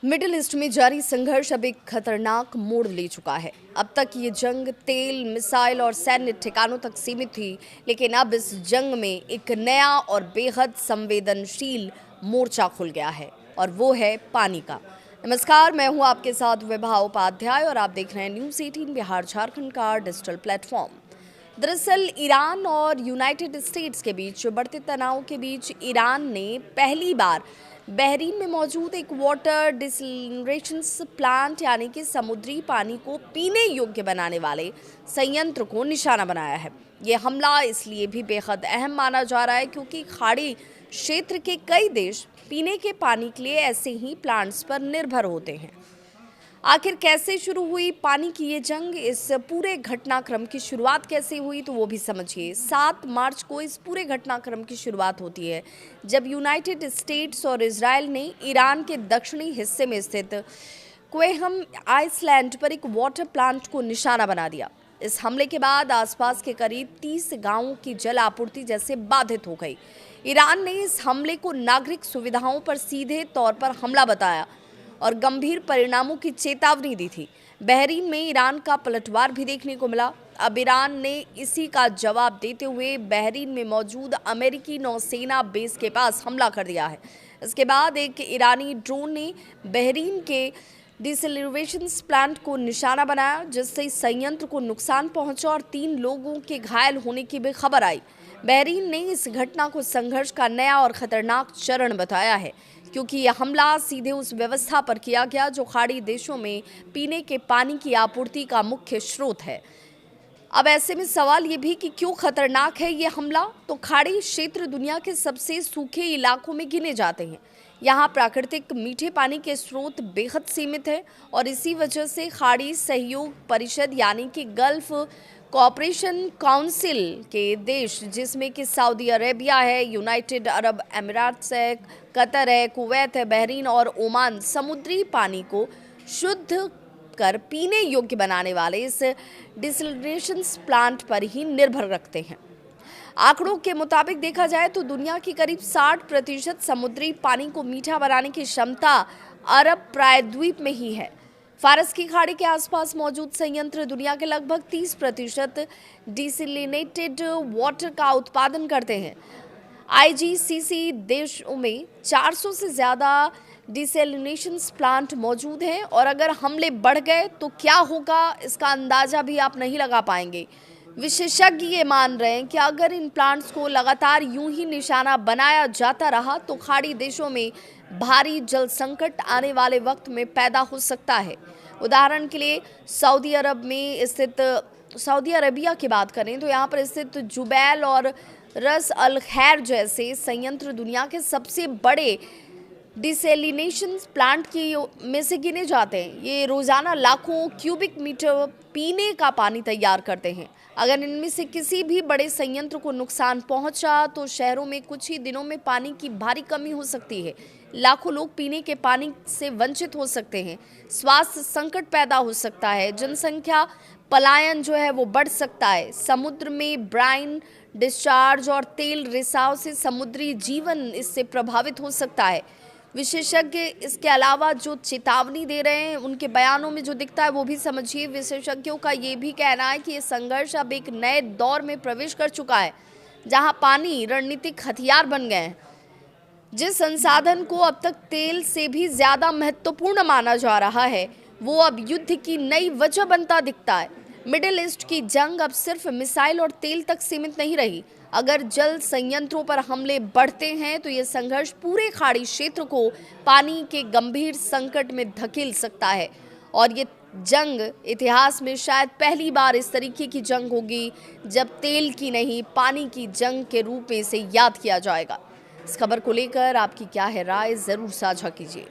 Middle east में जारी संघर्ष अब एक खतरनाक मोड़ ले चुका है। अब तक ये जंग तेल, मिसाइल और सैन्य ठिकानों तक सीमित थी, लेकिन अब इस जंग में एक नया और बेहद संवेदनशील मोर्चा खुल गया है और वो है पानी का। नमस्कार, मैं हूं आपके साथ विभा उपाध्याय और आप देख रहे हैं न्यूज़ 18 बिहार झारखंड का डिजिटल प्लेटफॉर्म। दरअसल ईरान और यूनाइटेड स्टेट्स के बीच बढ़ते तनाव के बीच ईरान ने पहली बार बहरीन में मौजूद एक वाटर डिसलिनरेशन प्लांट यानी कि समुद्री पानी को पीने योग्य बनाने वाले संयंत्र को निशाना बनाया है। ये हमला इसलिए भी बेहद अहम माना जा रहा है क्योंकि खाड़ी क्षेत्र के कई देश पीने के पानी के लिए ऐसे ही प्लांट्स पर निर्भर होते हैं। आखिर कैसे शुरू हुई पानी की ये जंग, इस पूरे घटनाक्रम की शुरुआत कैसे हुई, तो वो भी समझिए। 7 मार्च को इस पूरे घटनाक्रम की शुरुआत होती है जब यूनाइटेड स्टेट्स और इजराइल ने ईरान के दक्षिणी हिस्से में स्थित क्वेहम आइसलैंड पर एक वाटर प्लांट को निशाना बना दिया। इस हमले के बाद आसपास के करीब 30 गांवों की जल आपूर्ति जैसे बाधित हो गई। ईरान ने इस हमले को नागरिक सुविधाओं पर सीधे तौर पर हमला बताया और गंभीर परिणामों की चेतावनी दी थी। बहरीन में ईरान का पलटवार भी देखने को मिला। अब ईरान ने इसी का जवाब देते हुए बहरीन में मौजूद अमेरिकी नौसेना बेस के पास हमला कर दिया है। इसके बाद एक ईरानी ड्रोन ने बहरीन के डिसलिनरेशन प्लांट को निशाना बनाया, जिससे इस संयंत्र को नुकसान पहुंचा और 3 लोगों के घायल होने की भी खबर आई। बहरीन ने इस घटना को संघर्ष का नया और खतरनाक चरण बताया है क्योंकि यह हमला सीधे उस व्यवस्था पर किया गया जो खाड़ी देशों में पीने के पानी की आपूर्ति का मुख्य स्रोत है। अब ऐसे में सवाल ये भी कि क्यों खतरनाक है ये हमला, तो खाड़ी क्षेत्र दुनिया के सबसे सूखे इलाकों में गिने जाते हैं। यहाँ प्राकृतिक मीठे पानी के स्रोत बेहद सीमित है और इसी वजह से खाड़ी सहयोग परिषद यानी कि गल्फ कोऑपरेशन काउंसिल के देश, जिसमें कि सऊदी अरेबिया है, यूनाइटेड अरब अमीरात है, कतर है, कुवैत है, बहरीन और ओमान, समुद्री पानी को शुद्ध कर पीने योग्य बनाने वाले इस डिसलिनरेशन प्लांट पर ही निर्भर रखते हैं। आंकड़ों के मुताबिक देखा जाए तो दुनिया की करीब 60% समुद्री पानी को मीठा बनाने की क्षमता अरब प्रायद्वीप में ही है। फारस की खाड़ी के आसपास मौजूद संयंत्र दुनिया के लगभग 30% डिसलिनेटेड वाटर का उत्पादन करते हैं। आईजीसीसी देशों में 400 से ज़्यादा डिसलिनेशन प्लांट मौजूद हैं और अगर हमले बढ़ गए तो क्या होगा इसका अंदाज़ा भी आप नहीं लगा पाएंगे। विशेषज्ञ ये मान रहे हैं कि अगर इन प्लांट्स को लगातार यूं ही निशाना बनाया जाता रहा तो खाड़ी देशों में भारी जल संकट आने वाले वक्त में पैदा हो सकता है। उदाहरण के लिए सऊदी अरबिया की बात करें तो यहाँ पर स्थित जुबैल और रस अल खैर जैसे संयंत्र दुनिया के सबसे बड़े डिसलिनेशन प्लांट में से गिने जाते हैं। ये रोजाना लाखों क्यूबिक मीटर पीने का पानी तैयार करते हैं। अगर इनमें से किसी भी बड़े संयंत्र को नुकसान पहुंचा तो शहरों में कुछ ही दिनों में पानी की भारी कमी हो सकती है। लाखों लोग पीने के पानी से वंचित हो सकते हैं। स्वास्थ्य संकट पैदा हो सकता है। जनसंख्या पलायन जो है वो बढ़ सकता है। समुद्र में ब्राइन डिस्चार्ज और तेल रिसाव से समुद्री जीवन इससे प्रभावित हो सकता है। विशेषज्ञ इसके अलावा जो चेतावनी दे रहे हैं उनके बयानों में जो दिखता है वो भी समझिए। विशेषज्ञों का ये भी कहना है कि ये संघर्ष अब एक नए दौर में प्रवेश कर चुका है जहां पानी रणनीतिक हथियार बन गए हैं। जिस संसाधन को अब तक तेल से भी ज्यादा महत्वपूर्ण माना जा रहा है वो अब युद्ध की नई वजह बनता दिखता है। मिडिल ईस्ट की जंग अब सिर्फ मिसाइल और तेल तक सीमित नहीं रही। अगर जल संयंत्रों पर हमले बढ़ते हैं तो ये संघर्ष पूरे खाड़ी क्षेत्र को पानी के गंभीर संकट में धकेल सकता है और ये जंग इतिहास में शायद पहली बार इस तरीके की जंग होगी जब तेल की नहीं पानी की जंग के रूप में इसे याद किया जाएगा। इस खबर को लेकर आपकी क्या है राय, जरूर साझा कीजिए।